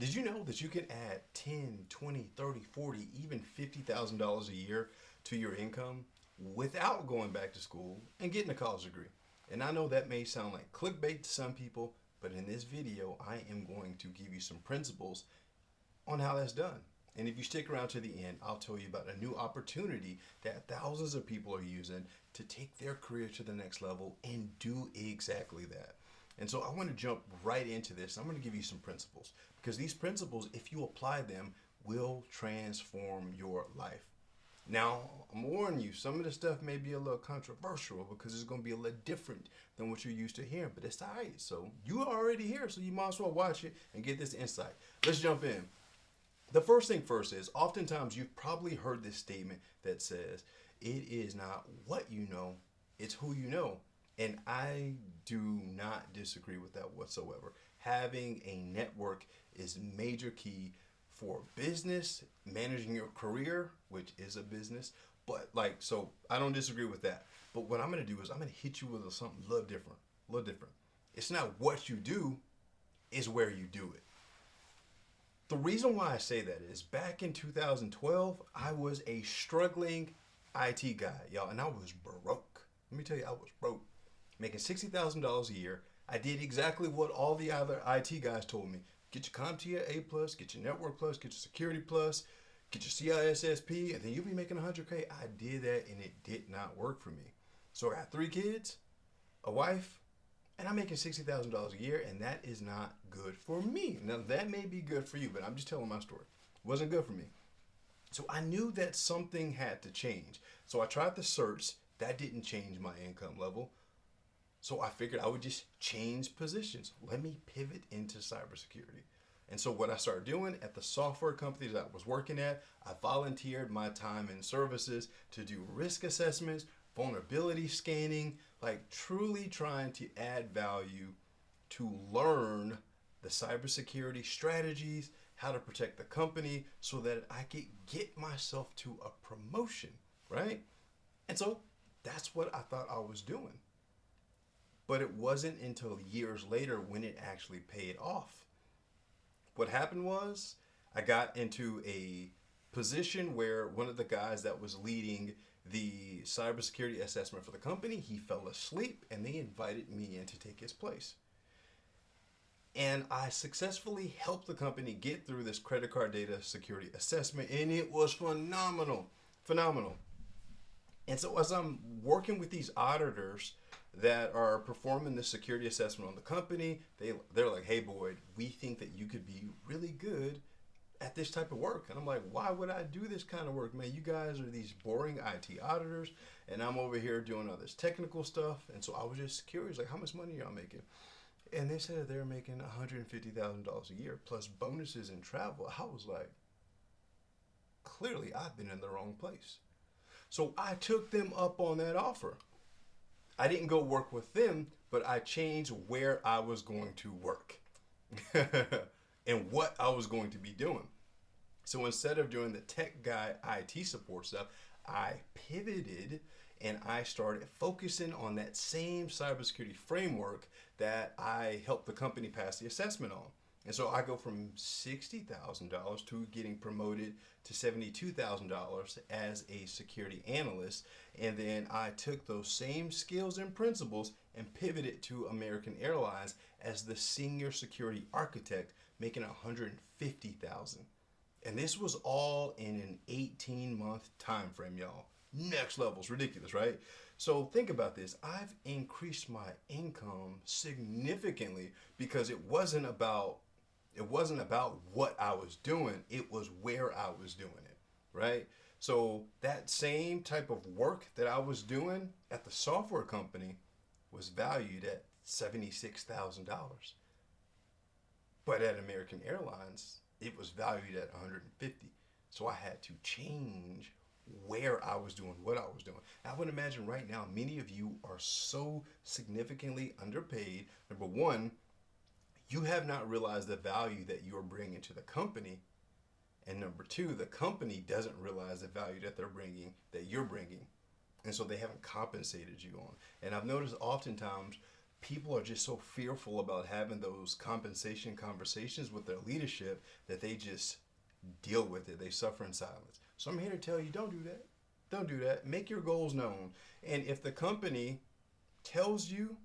Did you know that you can add 10, 20, 30, 40, even $50,000 a year to your income without going back to school and getting a college degree? And I know that may sound like clickbait to some people, but in this video, I am going to give you some principles on how that's done. And if you stick around to the end, I'll tell you about a new opportunity that thousands of people are using to take their career to the next level and do exactly that. And so I want to jump right into this. I'm going to give you some principles because these principles, if you apply them, will transform your life. Now, I'm warning you, some of the stuff may be a little controversial because it's going to be a little different than what you're used to hearing, but it's all right. So you are already here, so you might as well watch it and get this insight. Let's jump in. The first thing first is, oftentimes you've probably heard this statement that says, it is not what you know, it's who you know. And I do not disagree with that whatsoever. Having a network is major key for business, managing your career, which is a business. But so I don't disagree with that. But what I'm going to do is I'm going to hit you with something a little different, a little different. It's not what you do, it's where you do it. The reason why I say that is back in 2012, I was a struggling IT guy, y'all, and I was broke. Let me tell you, I was broke. Making $60,000 a year. I did exactly what all the other IT guys told me. Get your CompTIA A plus, get your Network plus, get your Security plus, get your CISSP, and then you'll be making $100K. I did that and it did not work for me. So I got 3 kids, a wife, and I'm making $60,000 a year, and that is not good for me. Now, that may be good for you, but I'm just telling my story. It wasn't good for me. So I knew that something had to change. So I tried the certs. That didn't change my income level. So I figured I would just change positions. Let me pivot into cybersecurity. And so what I started doing at the software companies I was working at, I volunteered my time and services to do risk assessments, vulnerability scanning, like truly trying to add value to learn the cybersecurity strategies, how to protect the company so that I could get myself to a promotion, right? And so that's what I thought I was doing. But it wasn't until years later when it actually paid off. What happened was I got into a position where one of the guys that was leading the cybersecurity assessment for the company, he fell asleep and they invited me in to take his place. And I successfully helped the company get through this credit card data security assessment, and it was phenomenal, phenomenal. And so as I'm working with these auditors that are performing the security assessment on the company, they're like, hey Boyd, we think that you could be really good at this type of work. And I'm like, why would I do this kind of work, man? You guys are these boring IT auditors, and I'm over here doing all this technical stuff. And so I was just curious, like, how much money y'all making? And they said they're making $150,000 a year plus bonuses and travel. I was like, clearly I've been in the wrong place. So I took them up on that offer. I didn't go work with them, but I changed where I was going to work and what I was going to be doing. So instead of doing the tech guy IT support stuff, I pivoted and I started focusing on that same cybersecurity framework that I helped the company pass the assessment on. And so I go from $60,000 to getting promoted to $72,000 as a security analyst. And then I took those same skills and principles and pivoted to American Airlines as the senior security architect, making $150,000. And this was all in an 18-month time frame, y'all. Next level. It's ridiculous, right? So think about this. I've increased my income significantly because it wasn't about what I was doing. It was where I was doing it, right? So that same type of work that I was doing at the software company was valued at $76,000. But at American Airlines, it was valued at $150,000. So I had to change where I was doing what I was doing. I would imagine right now, many of you are so significantly underpaid. Number one, you have not realized the value that you're bringing to the company. And number two, the company doesn't realize the value that you're bringing. And so they haven't compensated you on. And I've noticed oftentimes people are just so fearful about having those compensation conversations with their leadership that they just deal with it. They suffer in silence. So I'm here to tell you, don't do that. Don't do that. Make your goals known. And if the company tells you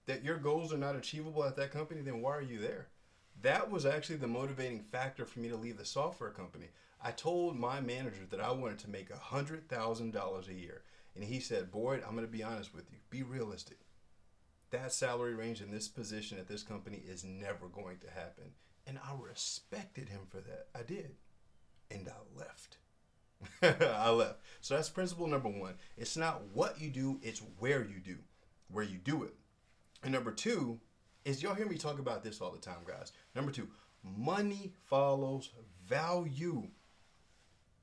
that your goals are not achievable at that company, then why are you there? That was actually the motivating factor for me to leave the software company. I told my manager that I wanted to make $100,000 a year. And he said, Boyd, I'm going to be honest with you. Be realistic. That salary range in this position at this company is never going to happen. And I respected him for that. I did. And I left. I left. So that's principle number one. It's not what you do, it's where you do it. And number two is, y'all hear me talk about this all the time, guys. Number two, money follows value.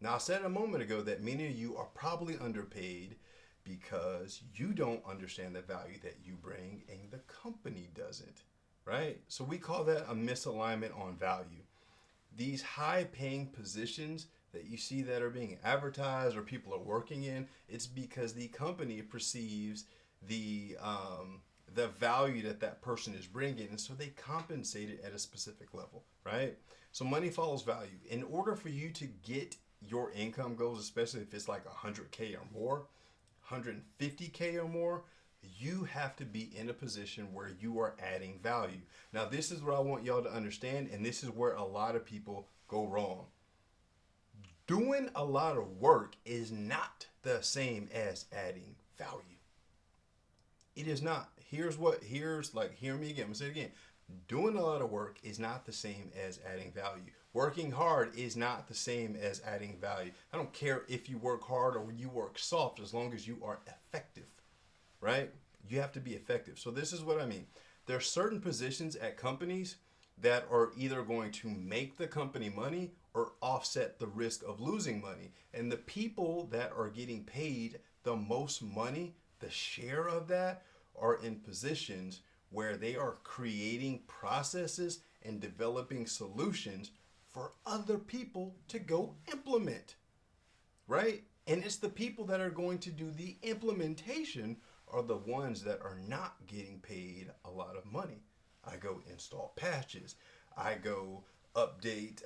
Now, I said a moment ago that many of you are probably underpaid because you don't understand the value that you bring and the company doesn't, right? So we call that a misalignment on value. These high paying positions that you see that are being advertised or people are working in, it's because the company perceives the value that that person is bringing, and so they compensate it at a specific level, right? So money follows value. In order for you to get your income goals, especially if it's like 100K or more, 150K or more, you have to be in a position where you are adding value. Now, this is what I want y'all to understand, and this is where a lot of people go wrong. Doing a lot of work is not the same as adding value. It is not. Hear me again. I'm gonna say it again. Doing a lot of work is not the same as adding value. Working hard is not the same as adding value. I don't care if you work hard or you work soft, as long as you are effective, right? You have to be effective. So this is what I mean. There are certain positions at companies that are either going to make the company money or offset the risk of losing money. And the people that are getting paid the most money, the share of that, are in positions where they are creating processes and developing solutions for other people to go implement, right? And it's the people that are going to do the implementation are the ones that are not getting paid a lot of money. I go install patches. I go update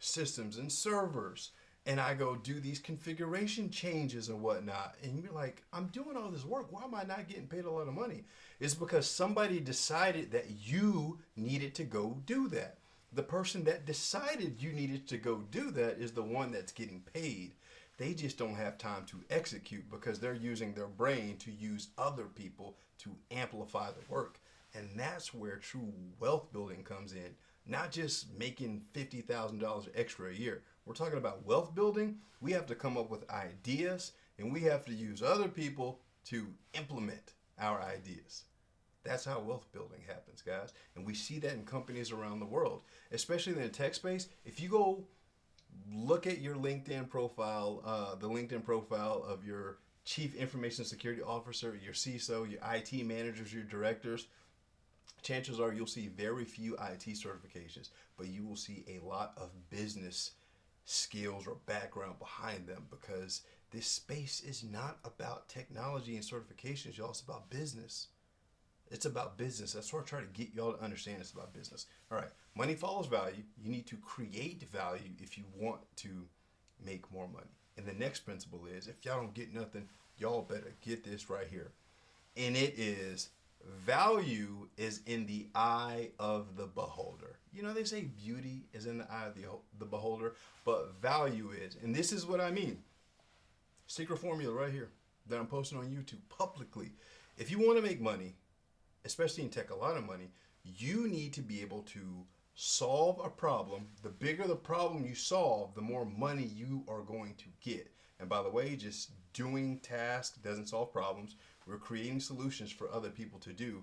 systems and servers. And I go do these configuration changes and whatnot. And you're like, I'm doing all this work. Why am I not getting paid a lot of money? It's because somebody decided that you needed to go do that. The person that decided you needed to go do that is the one that's getting paid. They just don't have time to execute because they're using their brain to use other people to amplify the work. And that's where true wealth building comes in. Not just making $50,000 extra a year. We're talking about wealth building. We have to come up with ideas and we have to use other people to implement our ideas. That's how wealth building happens, guys. And we see that in companies around the world, especially in the tech space. If you go look at your LinkedIn profile, the LinkedIn profile of your Chief Information Security Officer, your CISO, your IT managers, your directors, chances are you'll see very few IT certifications, but you will see a lot of business skills or background behind them, because this space is not about technology and certifications, y'all. It's about business. It's about business. That's what I try to get y'all to understand. It's about business. All right. Money follows value. You need to create value if you want to make more money. And the next principle is, if y'all don't get nothing, y'all better get this right here. And it is, value is in the eye of the beholder. You know, they say beauty is in the eye of the beholder, but value is. And this is what I mean. Secret formula right here that I'm posting on YouTube publicly. If you want to make money, especially in tech, a lot of money, you need to be able to solve a problem. The bigger the problem you solve, the more money you are going to get. And by the way, just doing tasks doesn't solve problems. We're creating solutions for other people to do.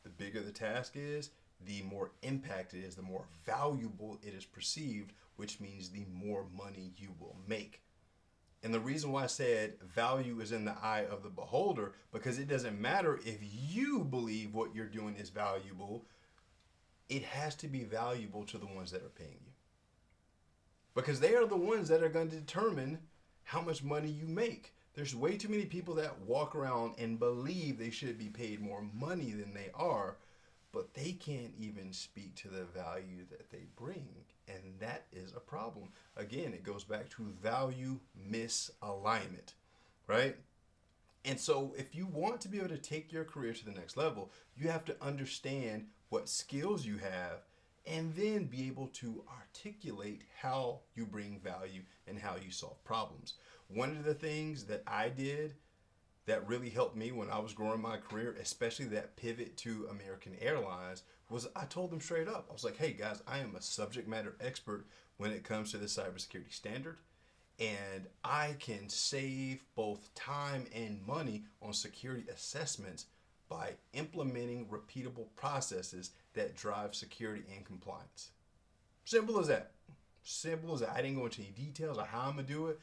The bigger the task is, the more impact it is, the more valuable it is perceived, which means the more money you will make. And the reason why I said value is in the eye of the beholder, because it doesn't matter if you believe what you're doing is valuable, it has to be valuable to the ones that are paying you. Because they are the ones that are going to determine how much money you make. There's way too many people that walk around and believe they should be paid more money than they are, but they can't even speak to the value that they bring. And that is a problem. Again, it goes back to value misalignment, right? And so, if you want to be able to take your career to the next level, you have to understand what skills you have and then be able to articulate how you bring value and how you solve problems. One of the things that I did that really helped me when I was growing my career, especially that pivot to American Airlines, was I told them straight up. I was like, hey guys, I am a subject matter expert when it comes to the cybersecurity standard, and I can save both time and money on security assessments by implementing repeatable processes that drive security and compliance. Simple as that. Simple as that. I didn't go into any details of how I'm going to do it,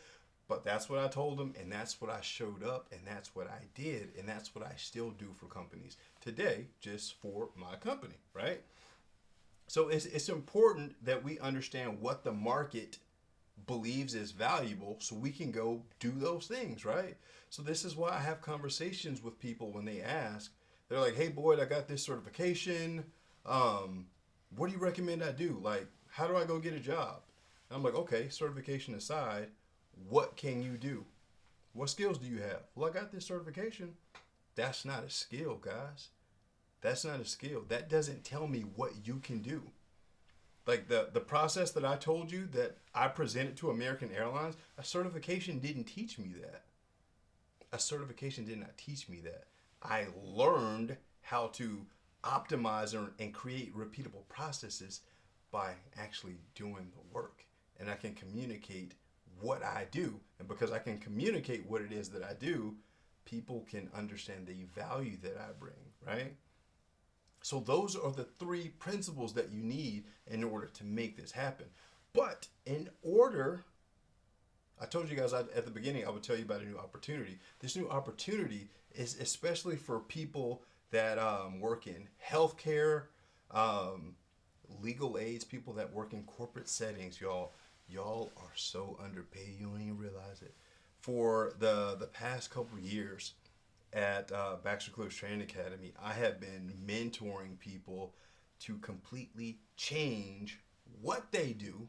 but that's what I told them, and that's what I showed up, and that's what I did, and that's what I still do for companies today, just for my company, right? So it's important that we understand what the market believes is valuable so we can go do those things, right? So this is why I have conversations with people when they ask. They're like, hey Boyd, I got this certification. What do you recommend I do? Like, how do I go get a job? And I'm like, okay, certification aside, what can you do? What skills do you have? Well, I got this certification. That's not a skill, guys. That's not a skill. That doesn't tell me what you can do. Like the process that I told you that I presented to American Airlines, a certification didn't teach me that. A certification did not teach me that. I learned how to optimize and create repeatable processes by actually doing the work. And I can communicate what I do. And because I can communicate what it is that I do, people can understand the value that I bring, right? So those are the three principles that you need in order to make this happen. But in order, I told you guys at the beginning, I would tell you about a new opportunity. This new opportunity is especially for people that work in healthcare, legal aids, people that work in corporate settings, y'all. Y'all are so underpaid, you don't even realize it. For the past couple years, at Baxter Clewis Training Academy, I have been mentoring people to completely change what they do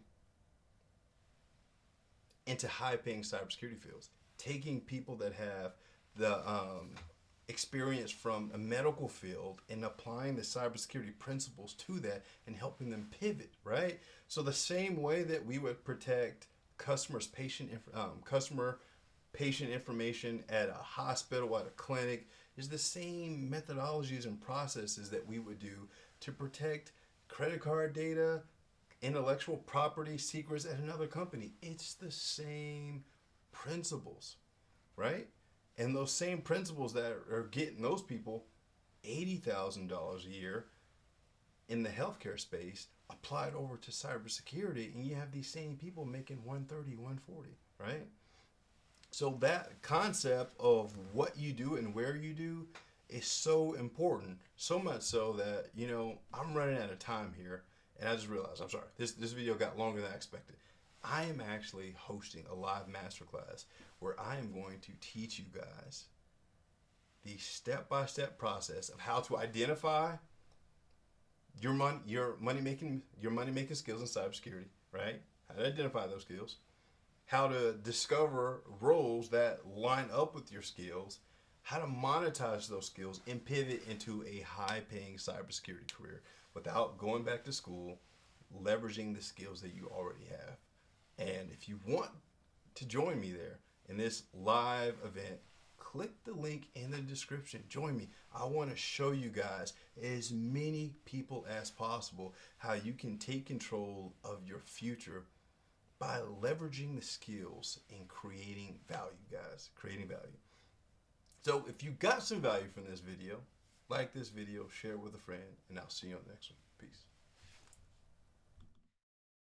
into high-paying cybersecurity fields. Taking people that have the experience from a medical field and applying the cybersecurity principles to that and helping them pivot, right? So the same way that we would protect customer patient information at a hospital, at a clinic, is the same methodologies and processes that we would do to protect credit card data, intellectual property secrets at another company. It's the same principles, right? And those same principles that are getting those people $80,000 a year in the healthcare space applied over to cybersecurity, and you have these same people making 130, 140, right? So that concept of what you do and where you do is so important. So much so that, I'm running out of time here, and I just realized, I'm sorry, this video got longer than I expected. I am actually hosting a live masterclass where I am going to teach you guys the step-by-step process of how to identify your money making skills in cybersecurity, right? How to identify those skills, how to discover roles that line up with your skills, how to monetize those skills and pivot into a high-paying cybersecurity career without going back to school, leveraging the skills that you already have. And if you want to join me there in this live event, click the link in the description. Join me. I want to show you guys, as many people as possible, how you can take control of your future by leveraging the skills and creating value, guys. Creating value. So if you got some value from this video, like this video, share it with a friend, and I'll see you on the next one. Peace.